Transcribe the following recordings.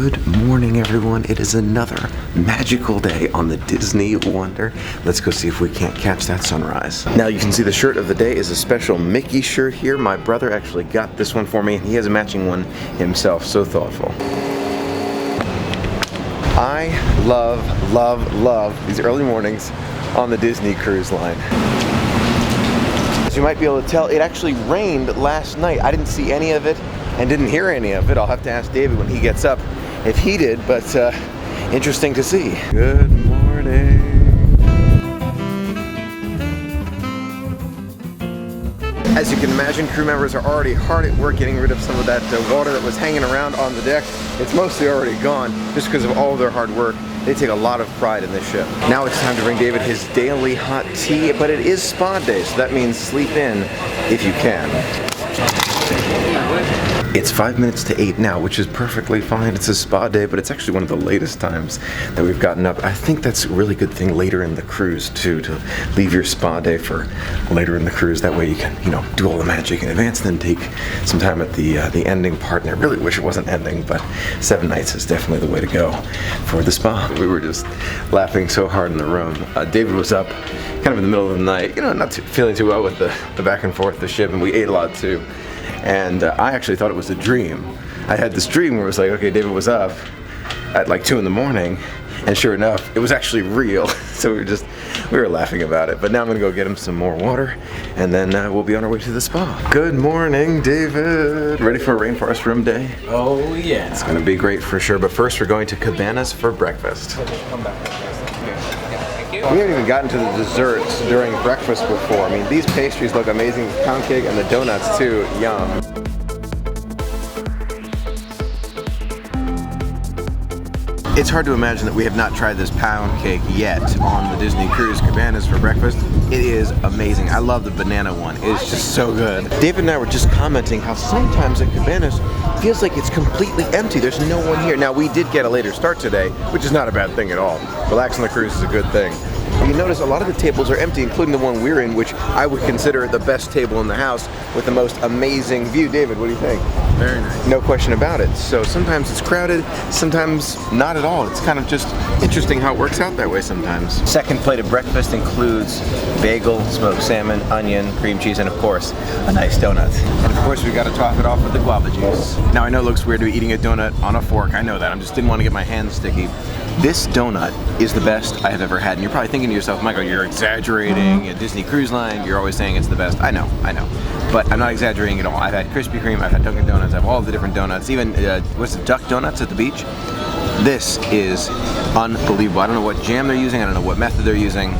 Good morning, everyone. It is another magical day on the Disney Wonder. Let's go see if we can't catch that sunrise. Now you can see the shirt of the day is a special Mickey shirt here. My brother actually got this one for me, and he has a matching one himself. So thoughtful. I love these early mornings on the Disney Cruise Line. As you might be able to tell, it actually rained last night. I didn't see any of it and didn't hear any of it. I'll have to ask David when he gets up if he did, but interesting to see. Good morning. As you can imagine, crew members are already hard at work getting rid of some of that water that was hanging around on the deck. It's mostly already gone just because of all of their hard work. They take a lot of pride in this ship. Now it's time to bring David his daily hot tea, but it is spa day, so that means sleep in if you can. It's 5 minutes to 8 now, which is perfectly fine. It's a spa day, but it's actually one of the latest times that we've gotten up. I think that's a really good thing later in the cruise too, to leave your spa day for later in the cruise. That way you can, do all the magic in advance, then take some time at the ending part. And I really wish it wasn't ending, but 7 nights is definitely the way to go for the spa. We were just laughing so hard in the room. David was up kind of in the middle of the night, not feeling too well with the back and forth the ship, and we ate a lot too. And I actually thought it was a dream. I had this dream where it was like, okay, David was up at like 2 in the morning, and sure enough, it was actually real. So we were laughing about it. But now I'm gonna go get him some more water, and then we'll be on our way to the spa. Good morning, David. Ready for a Rainforest room day? Oh yeah. It's gonna be great for sure, but first we're going to Cabanas for breakfast. We haven't even gotten to the desserts during breakfast before. I mean, these pastries look amazing. The pound cake and the donuts too, yum. It's hard to imagine that we have not tried this pound cake yet on the Disney Cruise Cabanas for breakfast. It is amazing. I love the banana one. It's just so good. David and I were just commenting how sometimes at Cabanas feels like it's completely empty. There's no one here. Now, we did get a later start today, which is not a bad thing at all. Relaxing on the cruise is a good thing. But you notice a lot of the tables are empty, including the one we're in, which I would consider the best table in the house with the most amazing view. David, what do you think? Very nice. No question about it. So sometimes it's crowded, sometimes not at all. It's kind of just interesting how it works out that way sometimes. Second plate of breakfast includes bagel, smoked salmon, onion, cream cheese, and of course, a nice donut. And of course, we got to top it off with the guava juice. Now I know it looks weird to be eating a donut on a fork. I know that. I just didn't want to get my hands sticky. This donut is the best I have ever had. And you're probably thinking to yourself, Michael, you're exaggerating. At Disney Cruise Line, you're always saying it's the best. I know. But I'm not exaggerating at all. I've had Krispy Kreme, I've had Dunkin' Donuts, I have all the different donuts, even, what's it, Duck Donuts at the beach? This is unbelievable. I don't know what jam they're using, I don't know what method they're using.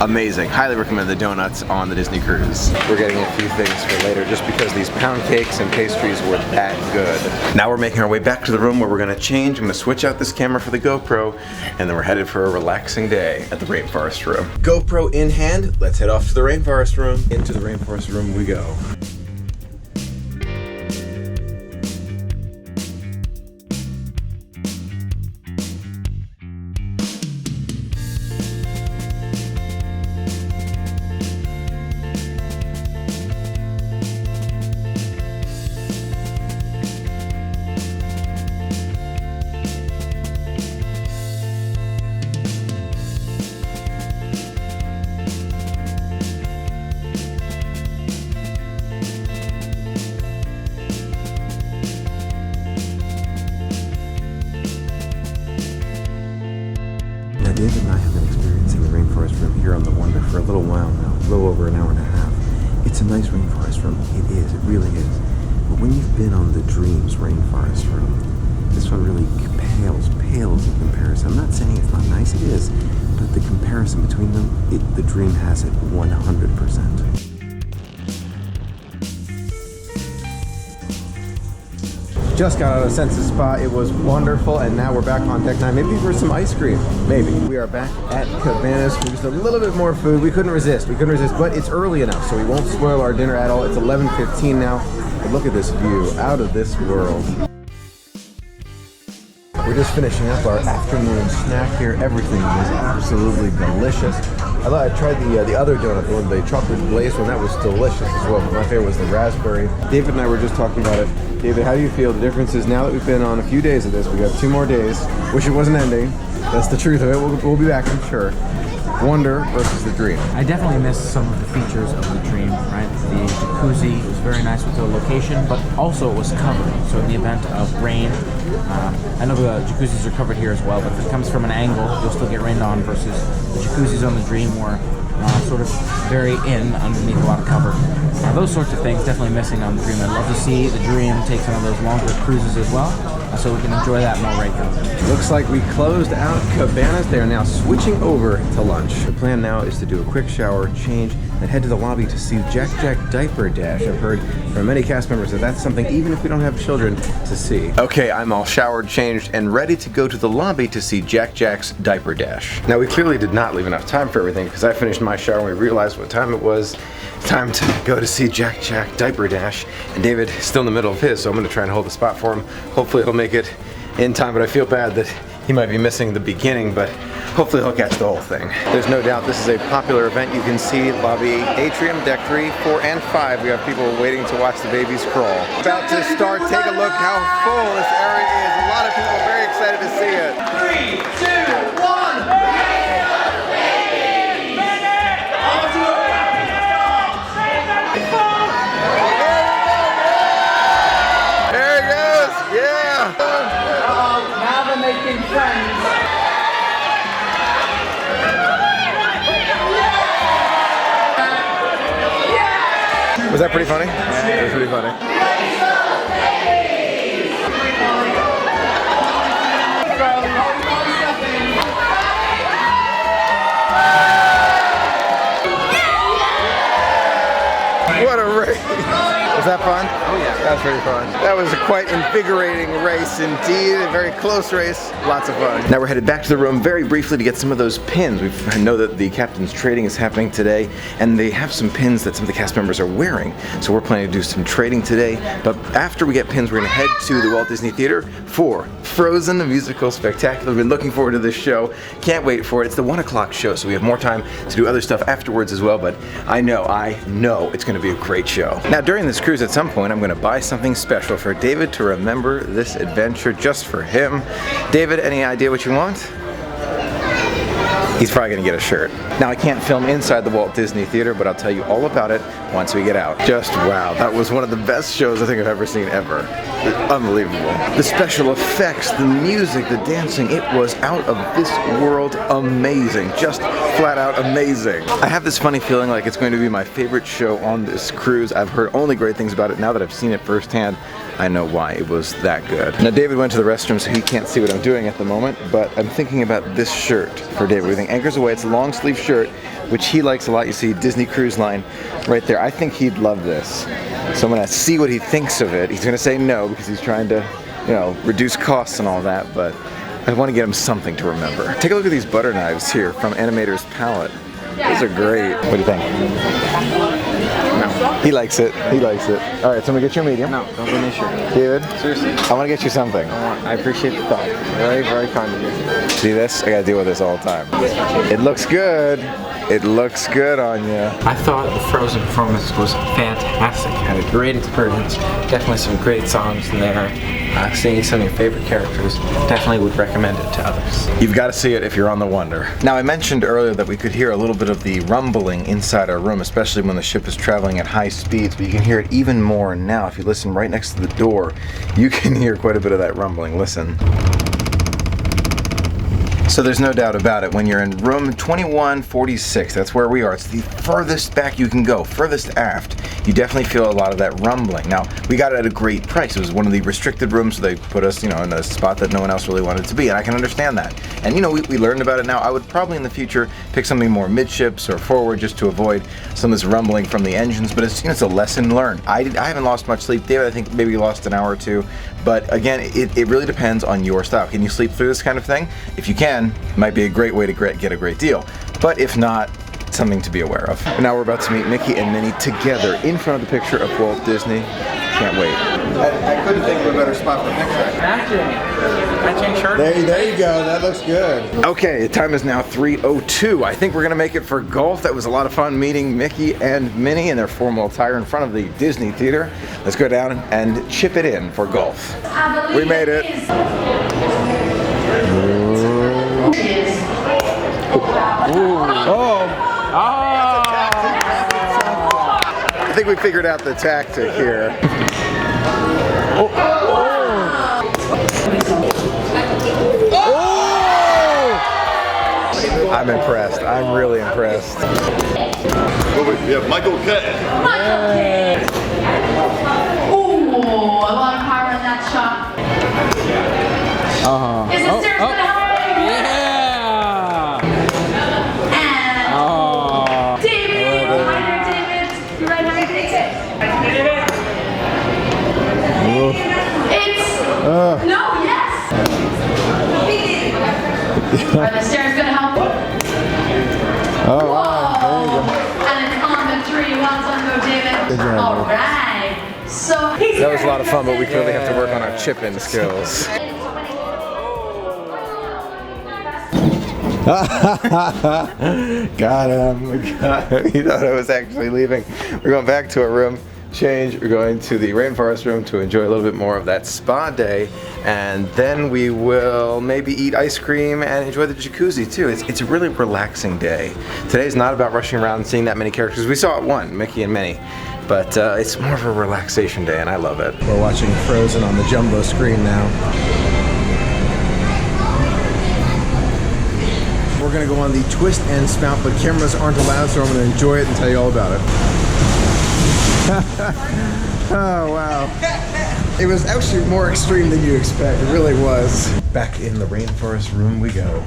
Amazing. Highly recommend the donuts on the Disney Cruise. We're getting a few things for later just because these pound cakes and pastries were that good. Now we're making our way back to the room where we're going to change. I'm going to switch out this camera for the GoPro, and then we're headed for a relaxing day at the Rainforest room. GoPro in hand, let's head off to the Rainforest room. Into the Rainforest room we go. David and I have been experiencing the Rainforest room here on the Wonder for a little while now, a little over an hour and a half. It's a nice Rainforest room. It is, it really is. But when you've been on the Dreams Rainforest room, this one really pales in comparison. I'm not saying it's not nice, it is, but the comparison between them, the Dream has it 100%. Just got out of Senses Spa. It was wonderful, and now we're back on deck 9. Maybe for some ice cream. Maybe. We are back at Cabanas for just a little bit more food. We couldn't resist, but it's early enough, so we won't spoil our dinner at all. It's 11:15 now, but look at this view, out of this world. We're just finishing up our afternoon snack here. Everything is absolutely delicious. I tried the other donut, the one, the chocolate glazed one. That was delicious as well. But my favorite was the raspberry. David and I were just talking about it. David, how do you feel? The difference is now that we've been on a few days of this, we have 2 more days. Wish it wasn't ending. That's the truth of it. We'll be back, I'm sure. Wonder versus the Dream. I definitely missed some of the features of the Dream, right? The jacuzzi was very nice with the location, but also it was covered. So in the event of rain, I know the jacuzzis are covered here as well, but if it comes from an angle, you'll still get rained on versus the jacuzzis on the Dream were sort of very in underneath a lot of cover. Those sorts of things definitely missing on the Dream. I'd love to see the Dream take some of those longer cruises as well, so we can enjoy that more regularly. Looks like we closed out Cabanas. They are now switching over to lunch. The plan now is to do a quick shower, change, and head to the lobby to see Jack Jack Diaper Dash. I've heard from many cast members that that's something, even if we don't have children, to see. Okay, I'm all showered, changed, and ready to go to the lobby to see Jack Jack's Diaper Dash. Now, we clearly did not leave enough time for everything because I finished my shower and we realized what time it was. Time to go to see Jack Jack Diaper Dash, and David is still in the middle of his, so I'm going to try and hold the spot for him. Hopefully he'll make it in time, but I feel bad that he might be missing the beginning, but hopefully he'll catch the whole thing. There's no doubt this is a popular event. You can see lobby atrium, deck 3, 4, and 5. We have people waiting to watch the babies crawl. About to start. Take a look how full this area is. A lot of people are very excited to see it. 3, 2, 1. Was that pretty funny? Yeah, it was pretty funny. What a race! Was that fun? Oh yeah, that was pretty fun. That was a quite invigorating race indeed, a very close race, lots of fun. Now we're headed back to the room very briefly to get some of those pins. I know that the captain's trading is happening today, and they have some pins that some of the cast members are wearing, so we're planning to do some trading today. But after we get pins, we're going to head to the Walt Disney Theater for Frozen, the musical spectacular. We've been looking forward to this show. Can't wait for it. It's the 1 o'clock show, so we have more time to do other stuff afterwards as well, but I know it's going to be a great show. Now during this cruise at some point I'm going to buy something special for David to remember this adventure just for him. David, any idea what you want? He's probably going to get a shirt. Now I can't film inside the Walt Disney Theater, but I'll tell you all about it once we get out. Just wow, that was one of the best shows I think I've ever seen ever. Unbelievable. The special effects, the music, the dancing, it was out of this world amazing. Just flat out amazing. I have this funny feeling like it's going to be my favorite show on this cruise. I've heard only great things about it. Now that I've seen it firsthand, I know why it was that good. Now David went to the restroom, so he can't see what I'm doing at the moment, but I'm thinking about this shirt for David. We think Anchors Away. It's a long sleeve shirt, which he likes a lot. You see Disney Cruise Line right there. I think he'd love this. So I'm gonna see what he thinks of it. He's gonna say no because he's trying to, you know, reduce costs and all that, but I want to get him something to remember. Take a look at these butter knives here from Animators Palate. These are great. What do you think? No. He likes it. He likes it. All right, so I'm gonna get you a medium. No, don't give me a shirt. David? Seriously? I want to get you something. I appreciate the thought. Very, very kind of you. See this? I gotta deal with this all the time. It looks good. It looks good on you. I thought the Frozen performance was fantastic. Had a great experience. Definitely some great songs in there. Seeing some of your favorite characters, definitely would recommend it to others. You've got to see it if you're on the Wonder. Now I mentioned earlier that we could hear a little bit of the rumbling inside our room, especially when the ship is traveling at high speeds, but you can hear it even more now. If you listen right next to the door, you can hear quite a bit of that rumbling. Listen. So there's no doubt about it, when you're in room 2146, that's where we are. It's the furthest back you can go, furthest aft. You definitely feel a lot of that rumbling. Now, we got it at a great price. It was one of the restricted rooms, so they put us, you know, in a spot that no one else really wanted to be, and I can understand that. And you know, we learned about it now. I would probably in the future pick something more midships or forward just to avoid some of this rumbling from the engines, but it's, you know, it's a lesson learned. I haven't lost much sleep. David, I think maybe lost an hour or two, but again, it really depends on your style. Can you sleep through this kind of thing? If you can, it might be a great way to get a great deal. But if not, something to be aware of. Now we're about to meet Mickey and Minnie together in front of the picture of Walt Disney. can't wait. I couldn't think of a better spot for a picture. Matching shirt. There you go. That looks good. Okay, the time is now 3:02. I think we're gonna make it for golf. That was a lot of fun meeting Mickey and Minnie in their formal attire in front of the Disney Theater. Let's go down and chip it in for golf. We made it. I think we figured out the tactic here. I'm impressed. I'm really impressed. We have Michael K. Ooh, a lot of power in that shot. Is it seriously gonna happen? Yeah! And David, hi there, David. You ready to take it? It's no, yes. Are the stairs gonna help? Oh, Whoa! And it's on the tree. Well done, go, David. Good job, All right. So That was a lot of fun, but we clearly have to work on our chip-in skills. got him. You thought I was actually leaving. We're going back to our room, change. We're going to the Rainforest room to enjoy a little bit more of that spa day, and then we will maybe eat ice cream and enjoy the jacuzzi too. It's a really relaxing day. Today's not about rushing around and seeing that many characters. We saw one, Mickey and Minnie, but it's more of a relaxation day, and I love it. We're watching Frozen on the jumbo screen now. We're gonna go on the twist and spout, but cameras aren't allowed, so I'm gonna enjoy it and tell you all about it. Oh, wow. It was actually more extreme than you expect. It really was. Back in the Rainforest room we go.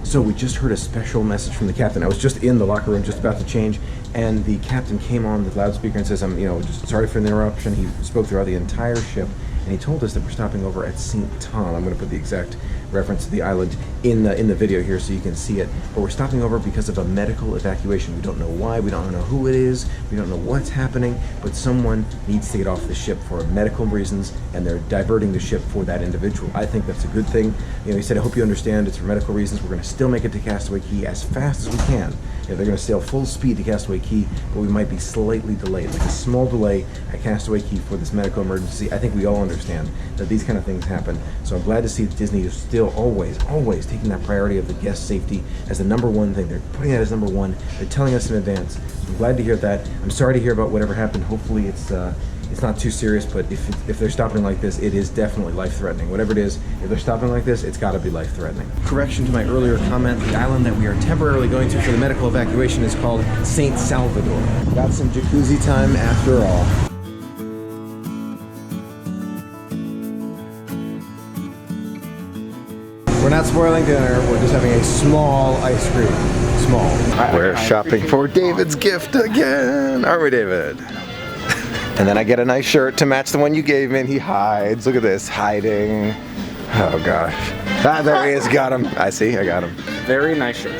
So we just heard a special message from the captain. I was just in the locker room, just about to change, and the captain came on the loudspeaker and says, "I'm, just sorry for the interruption." He spoke throughout the entire ship, and he told us that we're stopping over at St. Tom. I'm going to put the exact reference to the island in the video here so you can see it. But we're stopping over because of a medical evacuation. We don't know why, we don't know who it is, we don't know what's happening, but someone needs to get off the ship for medical reasons, and they're diverting the ship for that individual. I think that's a good thing. He said, "I hope you understand it's for medical reasons. We're going to still make it to Castaway Cay as fast as we can." They're going to sail full speed to Castaway Cay, but we might be slightly delayed, like a small delay at Castaway Cay for this medical emergency. I think we all understand that these kind of things happen. So I'm glad to see that Disney is still always taking that priority of the guest safety as the number one thing. They're putting that as number one. They're telling us in advance. I'm glad to hear that. I'm sorry to hear about whatever happened. Hopefully it's not too serious, but if they're stopping like this, it is definitely life-threatening. Whatever it is, if they're stopping like this, it's got to be life-threatening. Correction to my earlier comment, the island that we are temporarily going to for the medical evacuation is called St. Salvador. Got some jacuzzi time after all. We're not spoiling dinner, we're just having a small ice cream. Small. We're shopping for David's gift again, aren't we, David? And then I get a nice shirt to match the one you gave me, and he hides. Look at this, hiding. Oh gosh. Ah, there he is, got him. I got him. Very nice shirt.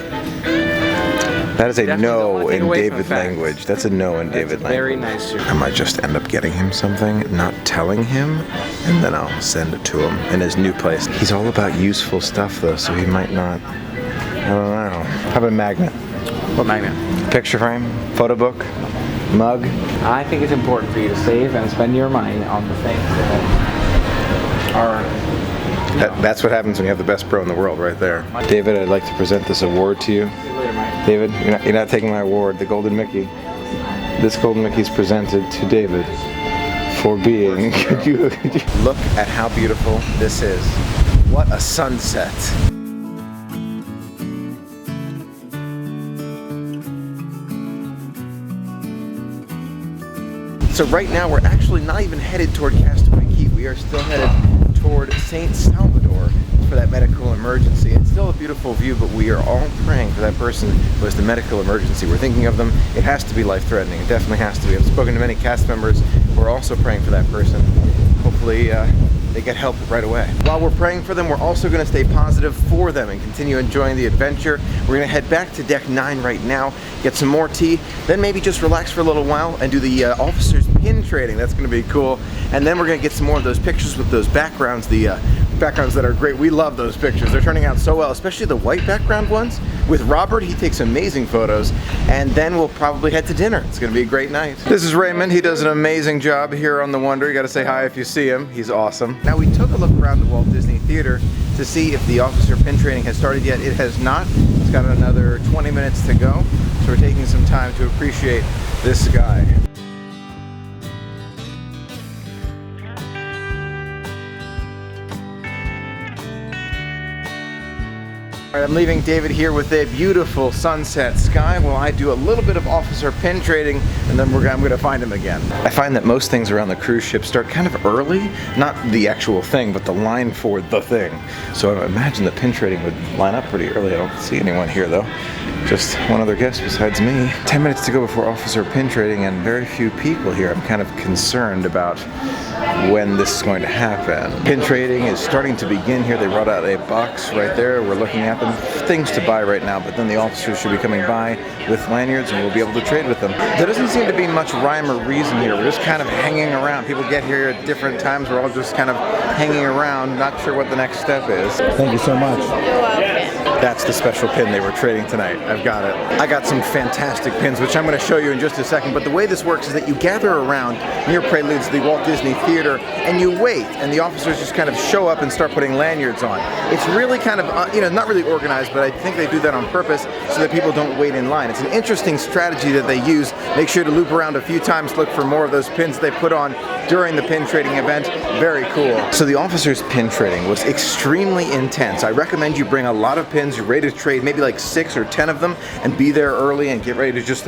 That is a Definitely don't no wanna take in away from David facts. language. That's a no in David language. Very nice shirt. I might just end up getting him something, not telling him, and then I'll send it to him in his new place. He's all about useful stuff though, so he might not. I don't know. How about a magnet? What magnet? Picture frame? Photo book? Mug? I think it's important for you to save and spend your money on the things that are... That's what happens when you have the best pro in the world right there. David, I'd like to present this award to you. David, you're not taking my award, the Golden Mickey. This Golden Mickey is presented to David for being... could you look at how beautiful this is. What a sunset. So right now we're actually not even headed toward Castaway Cay. We are still headed toward St. Salvador for that medical emergency. It's still a beautiful view, but we are all praying for that person who has the medical emergency. We're thinking of them. It has to be life-threatening. It definitely has to be. I've spoken to many cast members who are also praying for that person. Hopefully they they get help right away. While we're praying for them, we're also going to stay positive for them and continue enjoying the adventure. We're going to head back to deck 9 right now, get some more tea, then maybe just relax for a little while and do the officers pin trading. That's going to be cool. And then we're going to get some more of those pictures with those backgrounds, the backgrounds that are great. We love those pictures. They're turning out so well, especially the white background ones. With Robert, he takes amazing photos, and then we'll probably head to dinner. It's gonna be a great night. This is Raymond. He does an amazing job here on the Wonder. You gotta say hi if you see him. He's awesome. Now, we took a look around the Walt Disney Theater to see if the officer pin training has started yet. It has not. It's got another 20 minutes to go, so we're taking some time to appreciate this guy. All right, I'm leaving David here with a beautiful sunset sky while I do a little bit of officer pin trading, and then I'm going to find him again. I find that most things around the cruise ship start kind of early, not the actual thing, but the line for the thing. So I imagine the pin trading would line up pretty early. I don't see anyone here though. Just one other guest besides me. 10 minutes to go before officer pin trading and very few people here. I'm kind of concerned about when this is going to happen. Pin trading is starting to begin here. They brought out a box right there. We're looking at them. Things to buy right now, but then the officers should be coming by with lanyards and we'll be able to trade with them. There doesn't seem to be much rhyme or reason here. We're just kind of hanging around. People get here at different times. We're all just kind of hanging around, not sure what the next step is. Thank you so much. You're welcome. That's the special pin they were trading tonight. I've got it. I got some fantastic pins, which I'm going to show you in just a second, but the way this works is that you gather around near Preludes, the Walt Disney Theater, and you wait, and the officers just kind of show up and start putting lanyards on. It's really kind of, not really organized, but I think they do that on purpose so that people don't wait in line. It's an interesting strategy that they use. Make sure to loop around a few times, look for more of those pins they put on during the pin trading event. Very cool. So the officers pin trading was extremely intense. I recommend you bring a lot of pins. You're ready to trade maybe like 6 or 10 of them and be there early and get ready to just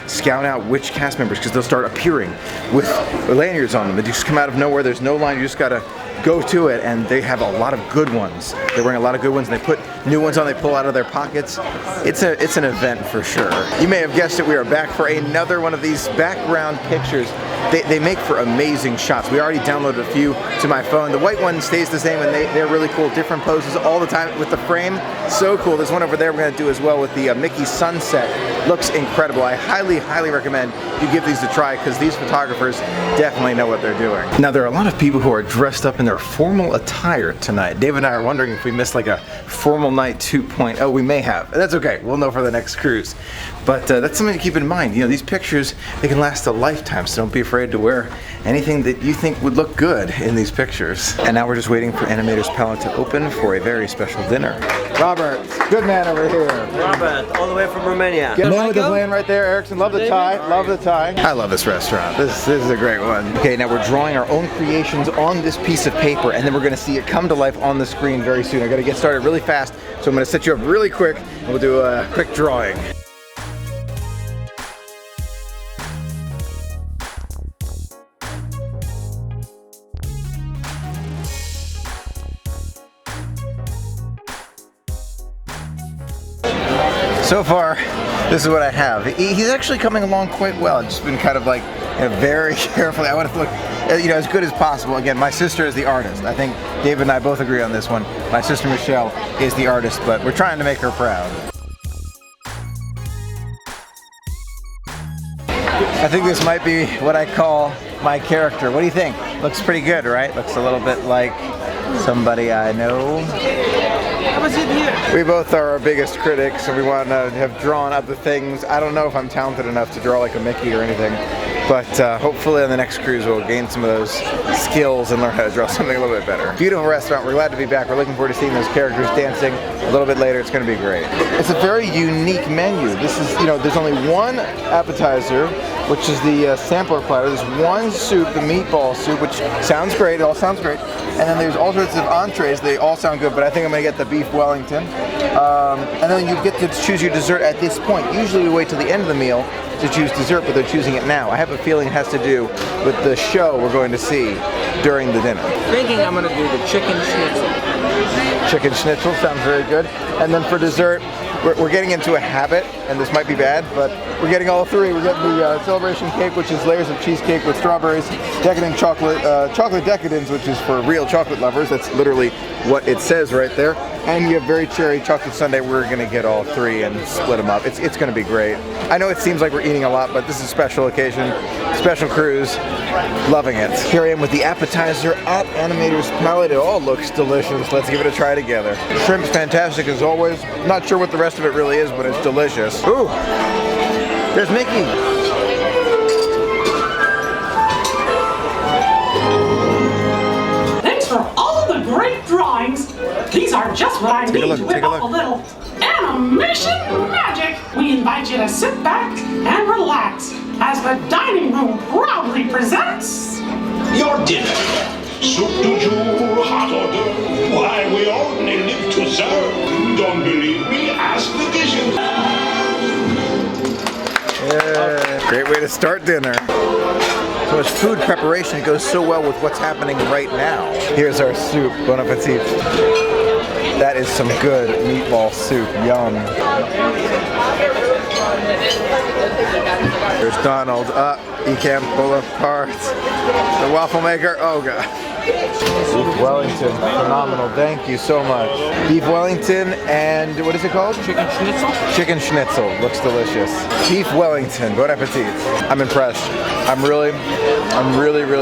scout out which cast members, because they'll start appearing with lanyards on them. They just come out of nowhere. There's no line. You just gotta go to it, and they have a lot of good ones. They're wearing a lot of good ones, and they put new ones on, they pull out of their pockets. It's an event for sure. You may have guessed it, we are back for another one of these background pictures. They make for amazing shots. We already downloaded a few to my phone. The white one stays the same, and they're really cool. Different poses all the time with the frame. So cool. There's one over there we're going to do as well with the Mickey sunset. Looks incredible. I highly, highly recommend you give these a try, because these photographers definitely know what they're doing. Now, there are a lot of people who are dressed up in their formal attire tonight. Dave and I are wondering if we missed like a formal night 2.0. We may have. That's okay. We'll know for the next cruise. But that's something to keep in mind. These pictures, they can last a lifetime, so don't be afraid to wear anything that you think would look good in these pictures. And now we're just waiting for Animators Palate to open for a very special dinner. Robert, good man over here. Robert, all the way from Romania. Get man with the plan right there, Erickson. Love the tie. Love the tie. I love this restaurant. This is a great one. Okay, now we're drawing our own creations on this piece of paper, and then we're going to see it come to life on the screen very soon. I got to get started really fast, so I'm going to set you up really quick, and we'll do a quick drawing. So far, this is what I have. He's actually coming along quite well. I've just been kind of like very carefully. I want to look, as good as possible. Again, my sister is the artist. I think David and I both agree on this one. My sister Michelle is the artist, but we're trying to make her proud. I think this might be what I call my character. What do you think? Looks pretty good, right? Looks a little bit like somebody I know. We both are our biggest critics, and we want to have drawn other things. I don't know if I'm talented enough to draw like a Mickey or anything, but hopefully on the next cruise we'll gain some of those skills and learn how to draw something a little bit better. Beautiful restaurant. We're glad to be back. We're looking forward to seeing those characters dancing a little bit later. It's going to be great. It's a very unique menu. This is, there's only one appetizer, which is the sampler platter. There's one soup, the meatball soup, which sounds great. It all sounds great. And then there's all sorts of entrees. They all sound good, but I think I'm going to get the beef Wellington. And then you get to choose your dessert at this point. Usually we wait till the end of the meal to choose dessert, but they're choosing it now. I have a feeling it has to do with the show we're going to see during the dinner. Thinking I'm going to do the chicken schnitzel. Chicken schnitzel sounds very good. And then for dessert, we're getting into a habit, and this might be bad, but we're getting all three. We're getting the celebration cake, which is layers of cheesecake with strawberries, decadent chocolate, chocolate decadence, which is for real chocolate lovers. That's literally what it says right there. And you have very cherry chocolate sundae. We're gonna get all three and split them up. It's gonna be great. I know it seems like we're eating a lot, but this is a special occasion, special cruise. Loving it. Here I am with the appetizer at Animators Palate. It all looks delicious. Let's give it a try together. Shrimp's fantastic as always. Not sure what the rest of it really is, but it's delicious. Ooh, there's Mickey. Thanks for all the great drawings. These are just what I need to whip up a little animation magic. We invite you to sit back and relax as the dining room proudly presents your dinner. Soup du jour, hot hors d'oeuvre. Why, we only live to serve. Don't believe me? Ask the dishes. Yeah, great way to start dinner. So much food preparation, it goes so well with what's happening right now. Here's our soup. Bon appetit. That is some good meatball soup. Yum. There's Donald. Ecam Boulevard. The waffle maker. Oh god. Beef Wellington. Phenomenal. Thank you so much. Beef Wellington and what is it called? Chicken schnitzel? Chicken schnitzel. Looks delicious. Beef Wellington. Bon appetit. I'm impressed. I'm really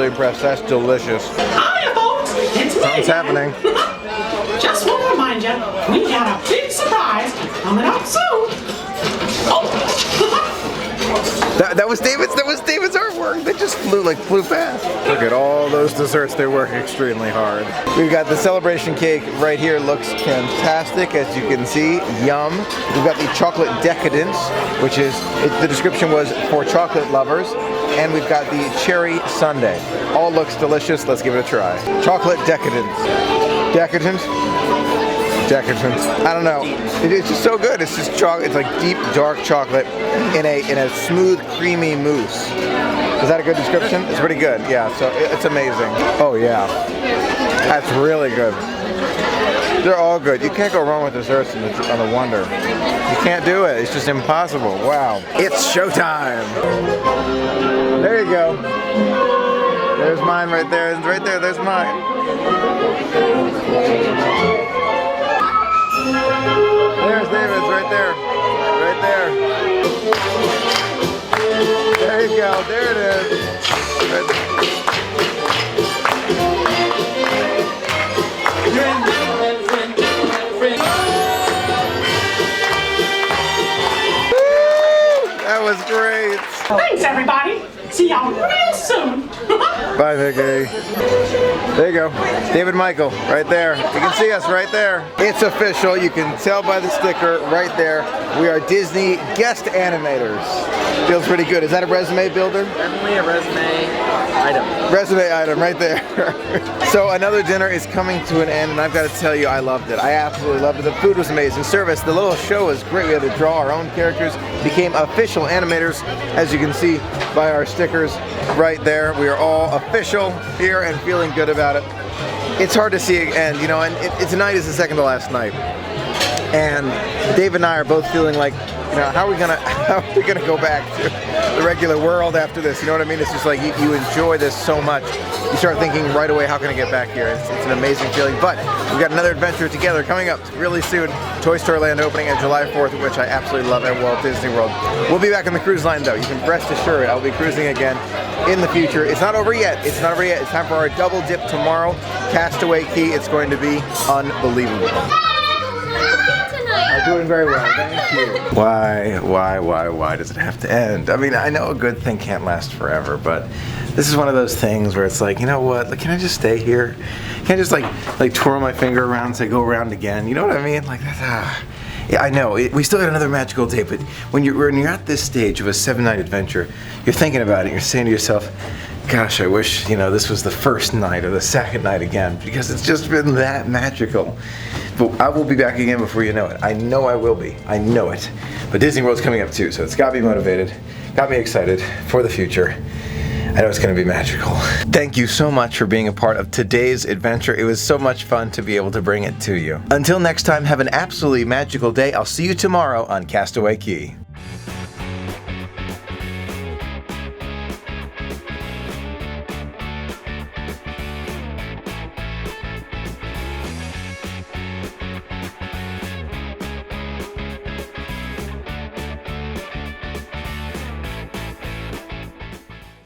impressed. That's delicious. Hiya, folks! It's me. Something's happening. Just want to remind you, we got a big surprise coming up soon. Oh! That was David's artwork. They just flew past. Look at all those desserts. They work extremely hard. We've got the celebration cake right here. Looks fantastic, as you can see. Yum. We've got the chocolate decadence, which is, the description was for chocolate lovers. And we've got the cherry sundae. All looks delicious. Let's give it a try. Chocolate decadence. Decadent? Decadent. I don't know. It's just so good. It's just chocolate. It's like deep, dark chocolate in a smooth, creamy mousse. Is that a good description? It's pretty good. Yeah. So it's amazing. Oh yeah. That's really good. They're all good. You can't go wrong with desserts on the Wonder. You can't do it. It's just impossible. Wow. It's showtime. There you go. There's mine right there. Right there. There's mine. There's David's right there. Right there. There you go. There it is. Right there. That was great. Thanks, everybody. See y'all real soon. Bye, Vicky. There you go. David Michael, right there. You can see us right there. It's official. You can tell by the sticker right there. We are Disney guest animators. Feels pretty good. Is that a resume builder? Definitely a resume item. Resume item right there. So another dinner is coming to an end, and I've got to tell you, I loved it. I absolutely loved it. The food was amazing. Service, the little show was great. We had to draw our own characters, became official animators, as you can see by our stickers right there. We are all official here and feeling good about it. It's hard to see it end, you know, and tonight is the second to last night. And Dave and I are both feeling like, you know, how are we gonna go back to the regular world after this? You know what I mean? It's just like you enjoy this so much. You start thinking right away, how can I get back here? It's an amazing feeling. But we've got another adventure together coming up really soon. Toy Story Land opening on July 4th, which I absolutely love, at Walt Disney World. We'll be back on the cruise line though. You can rest assured I'll be cruising again in the future. It's not over yet. It's not over yet. It's time for our double dip tomorrow. Castaway Key. It's going to be unbelievable. I'm doing very well, thank you. Why does it have to end? I mean, I know a good thing can't last forever, but this is one of those things where it's like, you know what, like, can I just stay here? Can I just like twirl my finger around and say, go around again? You know what I mean? Like, yeah, I know, we still got another magical day, but when you're at this stage of a 7-night adventure, you're thinking about it, you're saying to yourself, gosh, I wish, you know, this was the first night or the second night again, because it's just been that magical. But I will be back again before you know it. I know I will be. I know it. But Disney World's coming up too, so it's got me motivated, got me excited for the future. I know it's going to be magical. Thank you so much for being a part of today's adventure. It was so much fun to be able to bring it to you. Until next time, have an absolutely magical day. I'll see you tomorrow on Castaway Key.